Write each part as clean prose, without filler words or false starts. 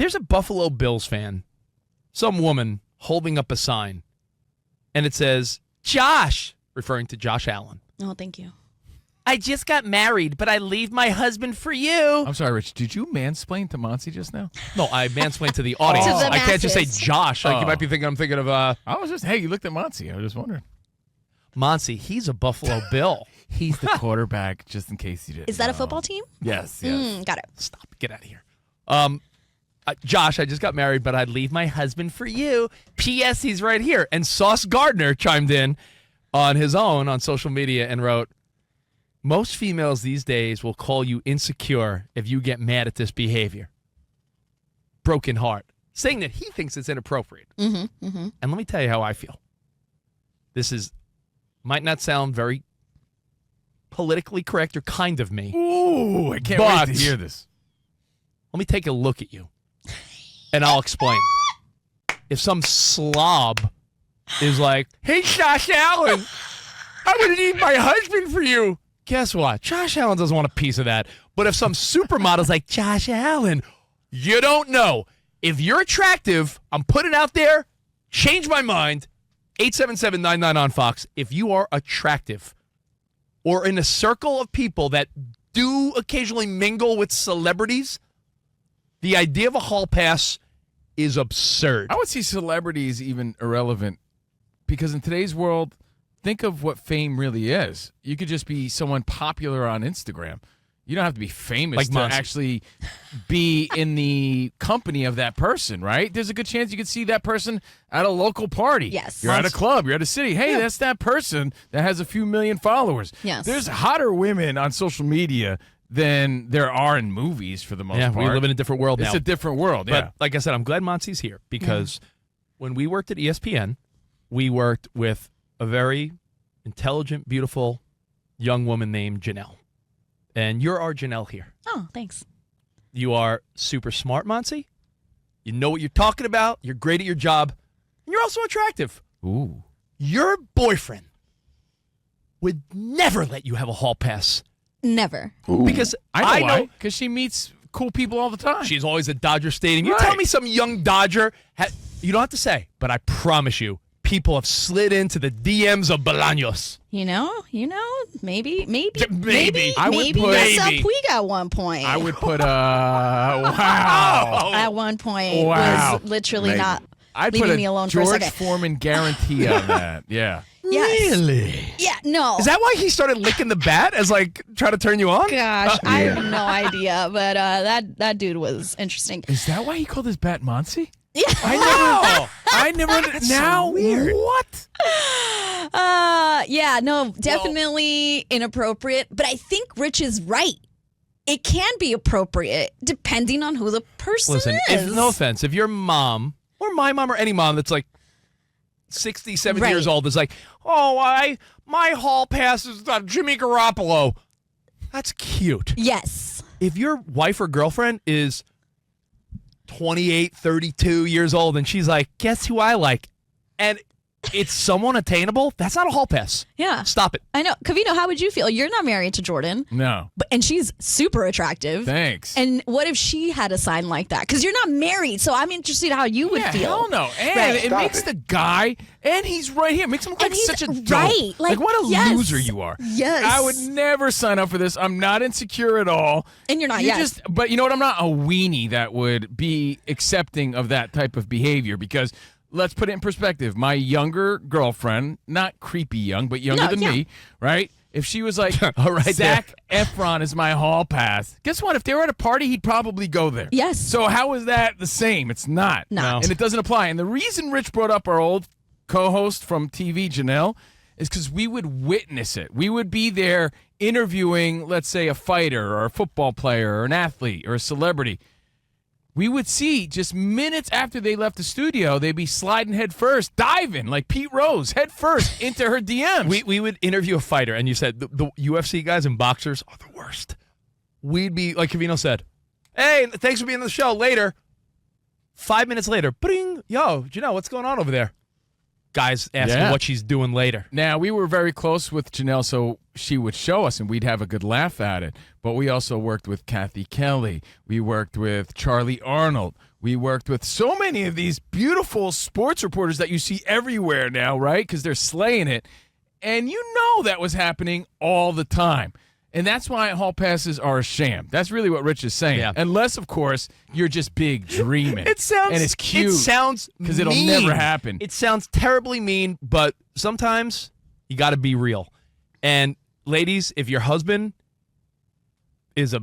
there's a Buffalo Bills fan, some woman holding up a sign, and it says, Josh, referring to Josh Allen. Oh, thank you. I just got married, but I leave my husband for you. I'm sorry, Rich. Did you mansplain to Monty just now? No, I mansplained to the audience. To the I can't just say masses. Josh. Like you might be thinking I'm thinking of I was just, hey, you looked at Monty. I was just wondering. Monty. He's a Buffalo Bill. He's the quarterback, just in case you didn't Is that a know. football team? Yes. Got it. Stop. Get out of here. Josh, I just got married, but I'd leave my husband for you. P.S. He's right here. And Sauce Gardner chimed in on his own on social media and wrote, most females these days will call you insecure if you get mad at this behavior. Broken heart. Saying that he thinks it's inappropriate. And let me tell you how I feel. This might not sound very politically correct or kind of me. Ooh, I can't wait to hear this. Let me take a look at you, and I'll explain. If some slob is like, hey, Josh Allen, I would leave my husband for you. Guess what? Josh Allen doesn't want a piece of that. But if some supermodel's like, Josh Allen, you don't know. If you're attractive, I'm putting it out there, change my mind, 877-99 on Fox. If you are attractive or in a circle of people that do occasionally mingle with celebrities, the idea of a hall pass is absurd. I would see celebrities even irrelevant because in today's world, think of what fame really is. You could just be someone popular on Instagram. You don't have to be famous Like to Monty. actually be in the company of that person, right? There's a good chance you could see that person at a local party. Yes. You're at a club. You're at a city. Hey, that's that person that has a few million followers. Yes. There's hotter women on social media than there are in movies for the most part. We live in a different world now. It's a different world, But like I said, I'm glad Monty's here because when we worked at ESPN, we worked with a very intelligent, beautiful young woman named Janelle. And you're our Janelle here. Oh, thanks. You are super smart, Monty. You know what you're talking about. You're great at your job. And you're also attractive. Ooh. Your boyfriend would never let you have a hall pass. Never. Because I know I why. Because she meets cool people all the time. she's always at Dodger Stadium. You Right. tell me some young Dodger. You don't have to say, but I promise you, people have slid into the DMs of Bolaños. You know, maybe I would maybe put- that's maybe. up Puig at one point. I would put wow. At one point Wow. was literally not I'd leaving put a me alone for a George second. Foreman guarantee on that. Yeah. Yes. Really? Yeah, no. Is that why he started licking the bat as like trying to turn you on? Gosh, I have no idea, but that dude was interesting. Is that why he called his bat Monty? Yeah. I never. That's now so weird. What? Yeah, no, definitely inappropriate. But I think Rich is right. It can be appropriate depending on who the person Listen, is. no offense, if your mom or my mom or any mom that's like 60, 70 Right. years old is like, my hall pass is Jimmy Garoppolo. That's cute. Yes. If your wife or girlfriend is 28, 32 years old and she's like, guess who I like? And it's someone attainable, that's not a hall pass. Yeah. Stop it. I know. Covino, how would you feel? You're not married to Jordan, No. and she's super attractive. Thanks. And what if she had a sign like that? Because you're not married, so I'm interested how you would yeah, feel. hell no. And Right. it makes the guy, and he's right here. It makes him look And like he's such a dope. right. Like, what a yes. loser you are. Yes. I would never sign up for this. I'm not insecure at all. And you're not, yes. But you know what? I'm not a weenie that would be accepting of that type of behavior because let's put it in perspective. My younger girlfriend, not creepy young, but younger than me, right? If she was like, All right, Zac Efron is my hall pass, guess what? If they were at a party, he'd probably go there. Yes. So how is that the same? It's not. Not. And it doesn't apply. And the reason Rich brought up our old co-host from TV, Janelle, is because we would witness it. We would be there interviewing, let's say, a fighter or a football player or an athlete or a celebrity. We would see just minutes after they left the studio, they'd be sliding head first, diving like Pete Rose, head first into her DMs. We would interview a fighter, and you said the UFC guys and boxers are the worst. We'd be, like Covino said, hey, thanks for being on the show. Later. 5 minutes later, bring, yo, Janelle, what's going on over there? Guys asking what she's doing later. Now, we were very close with Janelle, so she would show us, and we'd have a good laugh at it. But we also worked with Kathy Kelly. We worked with Charlie Arnold. We worked with so many of these beautiful sports reporters that you see everywhere now, right? Because they're slaying it. And you know that was happening all the time. And that's why hall passes are a sham. That's really what Rich is saying. Yeah. Unless, of course, you're just big dreaming. It sounds and it's cute. It sounds because it'll mean. never happen. It sounds terribly mean, but sometimes you got to be real. And ladies, if your husband is a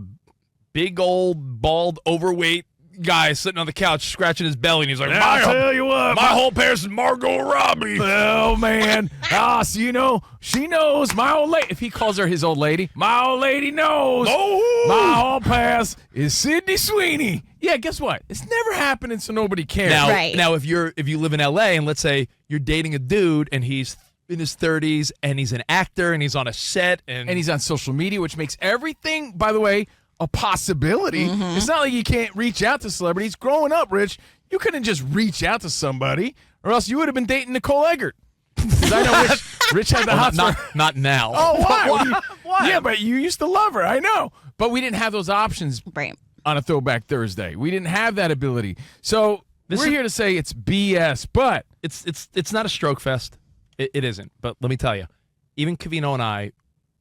big old bald overweight guy sitting on the couch scratching his belly, and he's like, I'll tell you what, my whole pass is Margot Robbie. Oh, man. So you know, she knows my old lady. If he calls her his old lady, my old lady knows my hall pass is Sydney Sweeney. Yeah, guess what? It's never happening, so nobody cares. Now, Right. now if you live in L.A. and let's say you're dating a dude and he's in his 30s and he's an actor and he's on a set and he's on social media, which makes everything, by the way, a possibility. It's not like you can't reach out to celebrities. Growing up, Rich, you couldn't just reach out to somebody, or else you would have been dating Nicole Eggert. 'Cause I know Rich had the hot not now. Oh, why? Why? Yeah, but you used to love her. I know. But we didn't have those options Right. on a Throwback Thursday. We didn't have that ability. So This we're is- here to say it's BS, but It's not a stroke fest. It isn't. But let me tell you, even Covino and I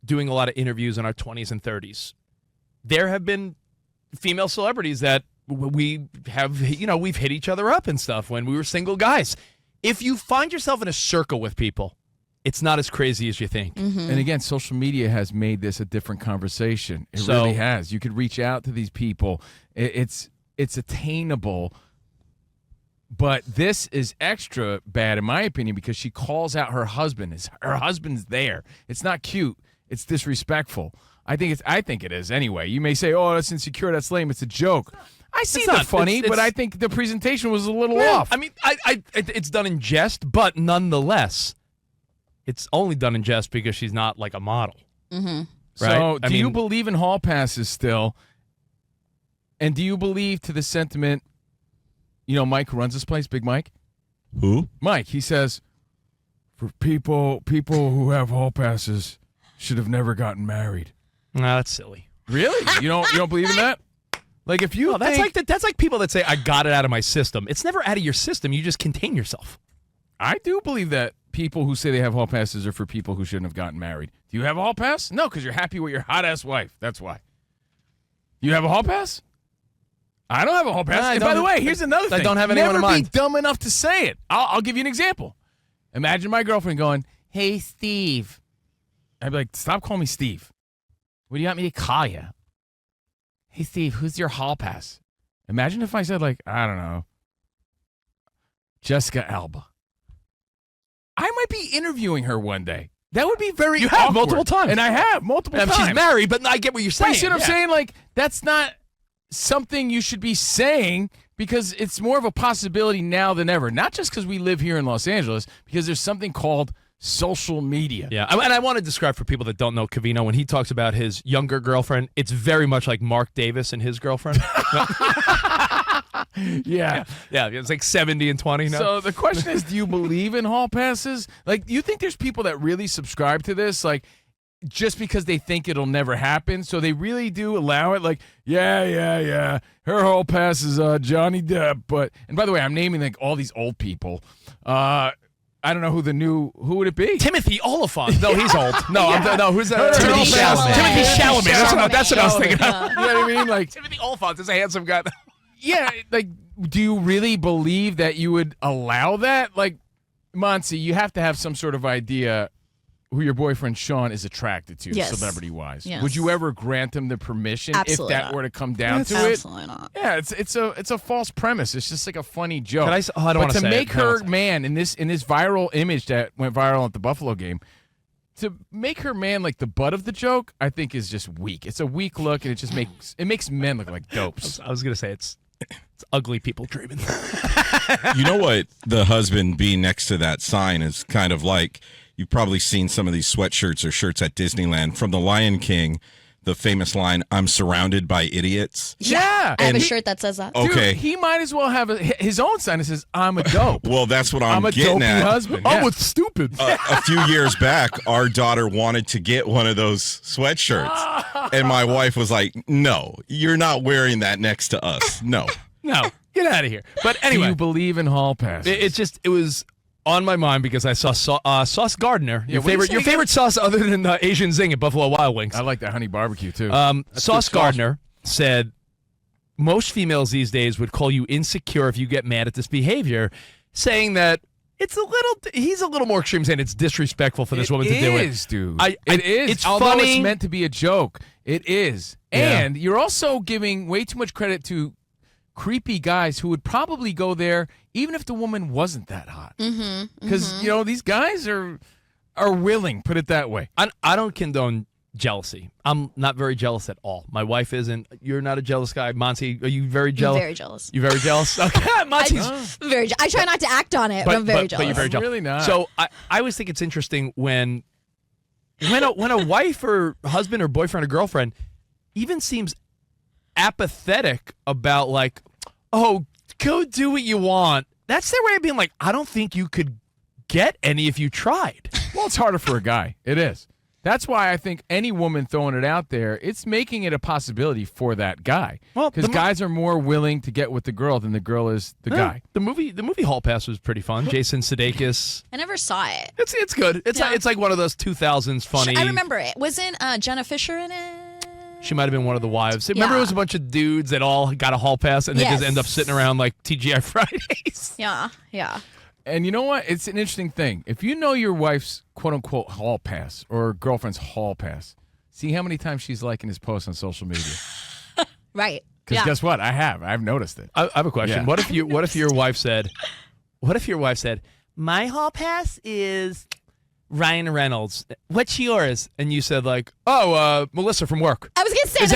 doing a lot of interviews in our 20s and 30s, there have been female celebrities that we have, we've hit each other up and stuff when we were single guys. If you find yourself in a circle with people, it's not as crazy as you think. And again, social media has made this a different conversation. It really has. You could reach out to these people. It's attainable. But this is extra bad, in my opinion, because she calls out her husband. Her husband's there. It's not cute. It's disrespectful. I think it is anyway. You may say, "Oh, that's insecure. That's lame. It's a joke." I see It's the not. funny, It's- but I think the presentation was a little Yeah, off. I mean, it's done in jest, but nonetheless, it's only done in jest because she's not like a model. So, Right? do you believe in hall passes still? And do you believe to the sentiment? Mike who runs this place, Big Mike. Who? Mike, he says, for people who have hall passes should have never gotten married. No, that's silly. Really? You don't believe in that? Like if you That's like people that say I got it out of my system. It's never out of your system. You just contain yourself. I do believe that people who say they have hall passes are for people who shouldn't have gotten married. Do you have a hall pass? No, because you're happy with your hot ass wife. That's why. You have a hall pass? I don't have a hall pass. No, I And by don't- the way, here's another thing. I don't have anyone in Never mind. be dumb enough to say it. I'll give you an example. Imagine my girlfriend going, "Hey, Steve." I'd be like, "Stop calling me Steve. What do you want me to call you?" "Hey, Steve, who's your hall pass?" Imagine if I said, like, I don't know, Jessica Alba. I might be interviewing her one day. That would be very You have awkward. multiple times. And I have multiple times. She's married, but I get what you're But saying. you see what I'm Yeah. saying? Like, that's not something you should be saying because it's more of a possibility now than ever. Not just because we live here in Los Angeles, because there's something called social media. Yeah, and I want to describe for people that don't know Covino, when he talks about his younger girlfriend, it's very much like Mark Davis and his girlfriend. Yeah. Yeah, it's like 70 and 20 now. So the question is, do you believe in hall passes? Like, do you think there's people that really subscribe to this? Like, just because they think it'll never happen, so they really do allow it? Like, yeah. Her hall pass is Johnny Depp. And by the way, I'm naming like all these old people. I don't know who would it be? Timothy Oliphant. No, he's old. No, no, who's that? Timothy Chalamet. Timothy Chalamet. That's what I was thinking of. You know what I mean? Like, Timothy Oliphant is a handsome guy. yeah, like, do you really believe that you would allow that? Like, Monty, you have to have some sort of idea who your boyfriend Sean is attracted to, Yes. celebrity-wise. Yes. Would you ever grant him the permission Absolutely if that not. were to come down to it? Absolutely not. Yeah, it's a false premise. It's just like a funny joke. Can I s- oh, I don't but wanna to say it. make No, her it's- man in this viral image that went viral at the Buffalo game, to make her man like the butt of the joke, I think is just weak. It's a weak look, and it makes men look like dopes. I was going to say it's ugly people dreaming. You know what? The husband being next to that sign is kind of like, you've probably seen some of these sweatshirts or shirts at Disneyland from The Lion King, the famous line, "I'm surrounded by idiots." Yeah, I have a And- shirt that says that. Oh. Dude, Okay. he might as well have his own sign that says, "I'm a dope." Well, that's what I'm I'm a getting dopey at. husband. Yeah. stupid. A few years back, our daughter wanted to get one of those sweatshirts. And my wife was like, "No, you're not wearing that next to us. No." No, get out of here. But Do anyway, you believe in hall passes? it was on my mind because I saw Sauce Gardner, your what do you favorite say your again? favorite sauce other than Asian Zing at Buffalo Wild Wings. I like that honey barbecue too. Sauce Gardner said most females these days would call you insecure if you get mad at this behavior, saying that he's a little more extreme, saying it's disrespectful for this woman to do it. It is, dude. It is. It's Although funny. it's It's meant to be a joke. It is. Yeah. And you're also giving way too much credit to creepy guys who would probably go there even if the woman wasn't that hot. Because, you know, these guys are willing, put it that way. I don't condone jealousy. I'm not very jealous at all. My wife isn't. You're not a jealous guy. Monty, are you very jealous? Very jealous. You're very jealous? Okay. Monty's. I try not to act on it, but I'm very jealous. But you're very jealous. Really not. So I always think it's interesting when a wife or husband or boyfriend or girlfriend even seems apathetic about like, oh, go do what you want. That's their way of being like, I don't think you could get any if you tried. Well, it's harder for a guy. It is. That's why I think any woman throwing it out there, it's making it a possibility for that guy. Well, because guys are more willing to get with the girl than the girl is the guy. The movie Hall Pass was pretty fun. Jason Sudeikis. I never saw it. It's good. It's like one of those 2000s funny. I remember it. Wasn't Jenna Fisher in it? She might have been one of the wives. Remember, it was a bunch of dudes that all got a hall pass and they just end up sitting around like TGI Fridays. Yeah. And you know what? It's an interesting thing. If you know your wife's quote-unquote hall pass or girlfriend's hall pass, see how many times she's liking his posts on social media. Right. Because guess what? I've noticed it. I have a question. Yeah. What if your wife said, my hall pass is Ryan Reynolds. What's yours? And you said like, Melissa from work. I was going to say Is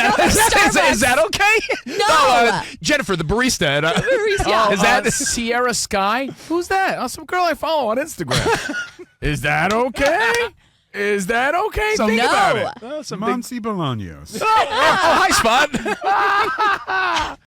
that okay? No. Jennifer, the barista. At, Barista. Is that Sierra Sky? Who's that? Oh, some girl I follow on Instagram. Is that okay? Is that okay? Think about it. Monty Bolaños. hi, Spot.